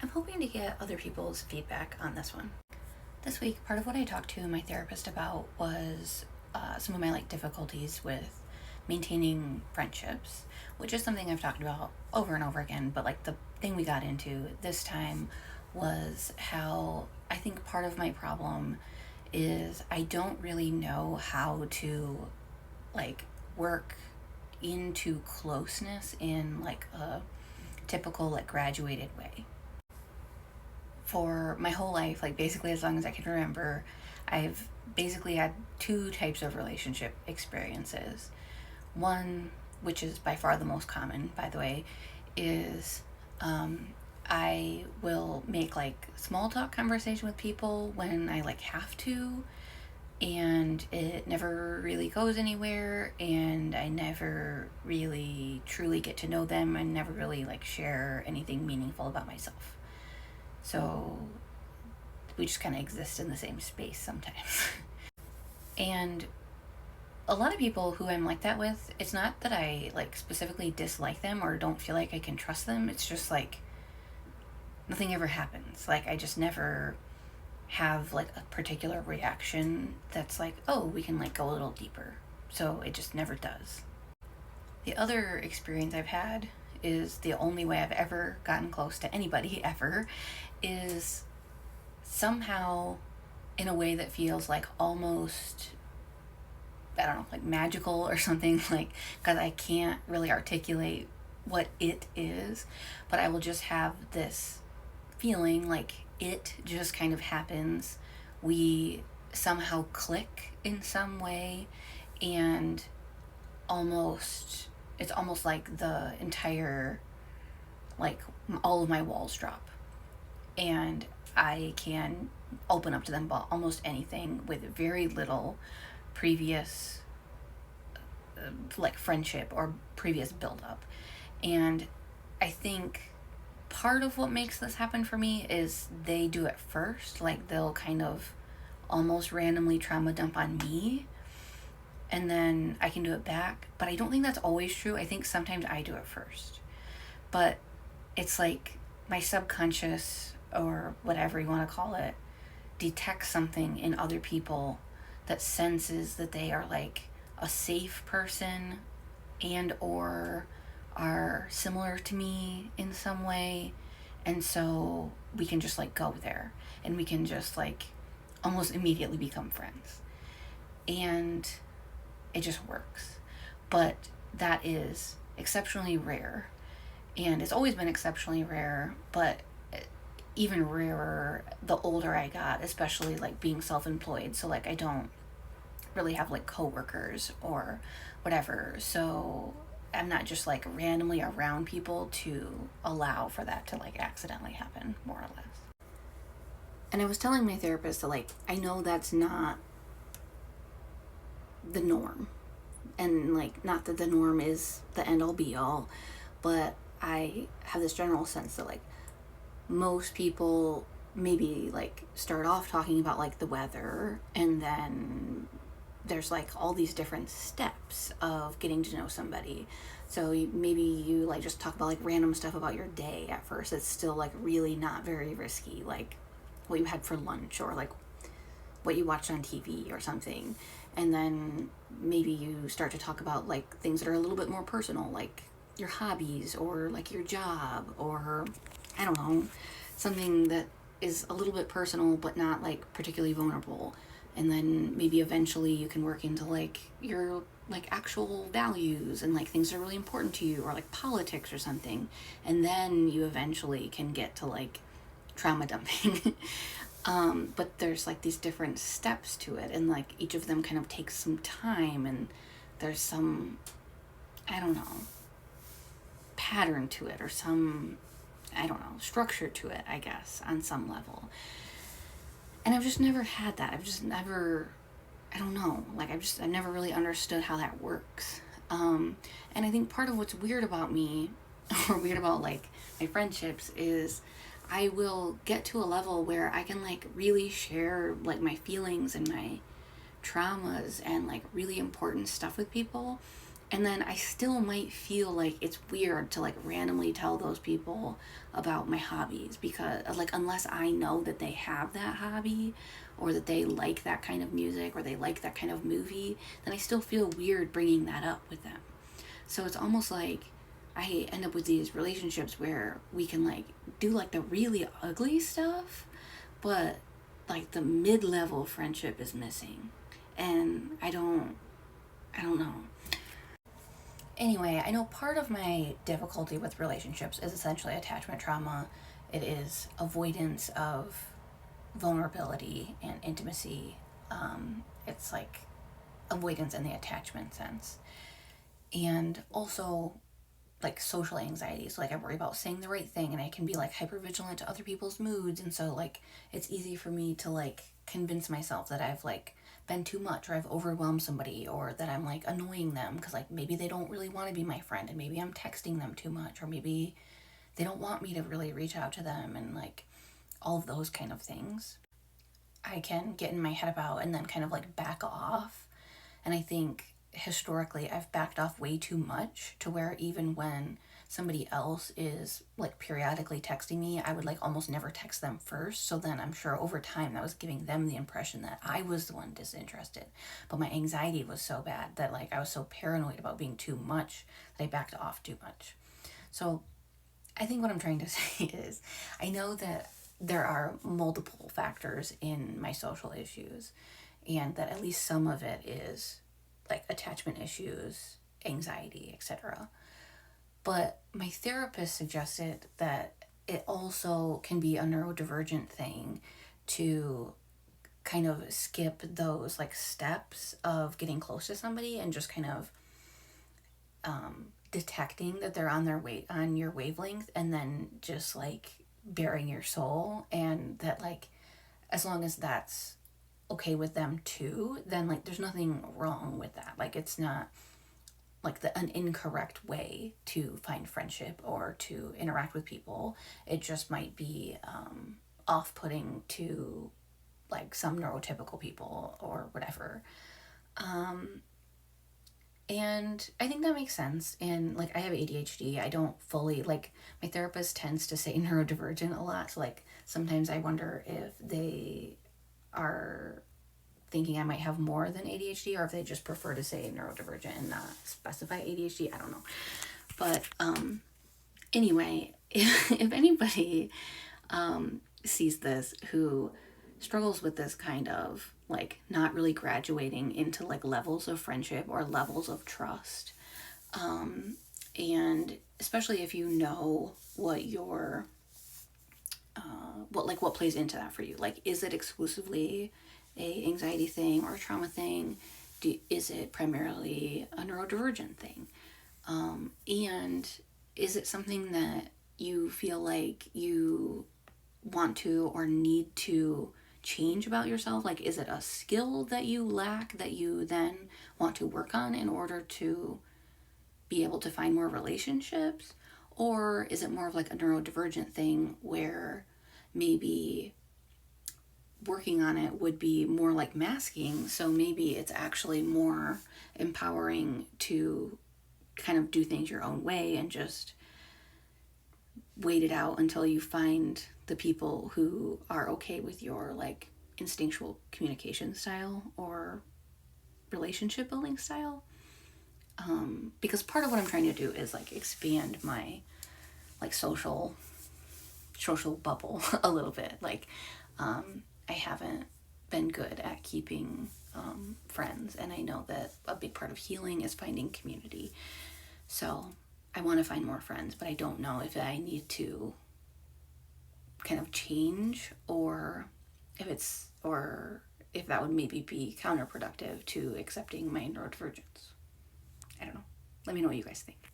I'm hoping to get other people's feedback on this one. This week, part of what I talked to my therapist about was some of my difficulties with maintaining friendships, which is something I've talked about over and over again. But the thing we got into this time was how I think part of my problem is I don't really know how to work into closeness in a typical graduated way. For my whole life, basically as long as I can remember, I've basically had two types of relationship experiences. One, which is by far the most common, by the way, is I will make small talk conversation with people when I have to, and it never really goes anywhere, and I never really truly get to know them and never really share anything meaningful about myself. So we just kind of exist in the same space sometimes. And a lot of people who I'm like that with, it's not that I specifically dislike them or don't feel like I can trust them. It's just nothing ever happens. I just never have a particular reaction that's oh, we can go a little deeper. So it just never does. The other experience I've had is the only way I've ever gotten close to anybody ever, is somehow in a way that feels almost, I don't know, magical or something, because I can't really articulate what it is, but I will just have this feeling it just kind of happens. We somehow click in some way, and it's almost like the entire, all of my walls drop, and I can open up to them about almost anything with very little previous friendship or previous buildup. And I think part of what makes this happen for me is they do it first. They'll kind of almost randomly trauma dump on me, and then I can do it back. But I don't think that's always true. I think sometimes I do it first. But it's my subconscious, or whatever you want to call it, detects something in other people that senses that they are a safe person and or are similar to me in some way. And so we can just go there, and we can just almost immediately become friends. And it just works. But that is exceptionally rare, and it's always been exceptionally rare, but even rarer the older I got, especially being self-employed. So I don't really have coworkers or whatever, so I'm not just randomly around people to allow for that to accidentally happen, more or less. And I was telling my therapist that I know that's not the norm, and not that the norm is the end all be all, but I have this general sense that most people maybe start off talking about the weather, and then there's all these different steps of getting to know somebody. So maybe you just talk about random stuff about your day at first. It's still really not very risky, what you had for lunch, or what you watched on TV or something. And then maybe you start to talk about things that are a little bit more personal, your hobbies, or your job, or I don't know, something that is a little bit personal but not particularly vulnerable. And then maybe eventually you can work into your actual values and things that are really important to you, or politics or something. And then you eventually can get to trauma dumping. But there's these different steps to it, and each of them kind of takes some time, and there's some, I don't know, pattern to it, or some, I don't know, structure to it, I guess, on some level. And I've just never had that. I've just never, I don't know, I've never really understood how that works. And I think part of what's weird about me, or weird about my friendships, is I will get to a level where I can really share my feelings and my traumas and really important stuff with people, And then I still might feel like it's weird to like randomly tell those people about my hobbies, because like unless I know that they have that hobby or that they like that kind of music or they like that kind of movie, then I still feel weird bringing that up with them. So it's almost like I end up with these relationships where we can like do like the really ugly stuff, but like the mid-level friendship is missing. And I don't know. Anyway, I know part of my difficulty with relationships is essentially attachment trauma. It is avoidance of vulnerability and intimacy. It's like avoidance in the attachment sense. And also like social anxiety. So like I worry about saying the right thing, and I can be like hyper vigilant to other people's moods, and so like it's easy for me to like convince myself that I've like been too much, or I've overwhelmed somebody, or that I'm like annoying them because like maybe they don't really want to be my friend, and maybe I'm texting them too much, or maybe they don't want me to really reach out to them, and like all of those kind of things I can get in my head about and then kind of like back off. And I think historically I've backed off way too much, to where even when somebody else is like periodically texting me, I would like almost never text them first. So then I'm sure over time that was giving them the impression that I was the one disinterested. But my anxiety was so bad that like I was so paranoid about being too much that I backed off too much. So I think what I'm trying to say is I know that there are multiple factors in my social issues, and that at least some of it is like attachment issues, anxiety, etc. But my therapist suggested that it also can be a neurodivergent thing to kind of skip those like steps of getting close to somebody and just kind of detecting that they're on their on your wavelength, and then just like bearing your soul, and that like as long as that's okay with them too, then like there's nothing wrong with that. Like it's not like an incorrect way to find friendship or to interact with people. It just might be off-putting to like some neurotypical people or whatever. And I think that makes sense. And like I have ADHD. I don't fully like, my therapist tends to say neurodivergent a lot. So like sometimes I wonder if they are thinking I might have more than ADHD, or if they just prefer to say neurodivergent and not specify ADHD. I don't know. But anyway, if anybody sees this who struggles with this kind of like not really graduating into like levels of friendship or levels of trust, and especially if you know what your what plays into that for you, like is it exclusively a anxiety thing or a trauma thing? Is it primarily a neurodivergent thing? And is it something that you feel like you want to or need to change about yourself? Like, is it a skill that you lack that you then want to work on in order to be able to find more relationships? Or is it more of like a neurodivergent thing where maybe working on it would be more like masking, so maybe it's actually more empowering to kind of do things your own way and just wait it out until you find the people who are okay with your like instinctual communication style or relationship building style. Because part of what I'm trying to do is like expand my like social bubble a little bit. Like I haven't been good at keeping friends, and I know that a big part of healing is finding community. So I want to find more friends, but I don't know if I need to kind of change, or if that would maybe be counterproductive to accepting my neurodivergence. I don't know. Let me know what you guys think.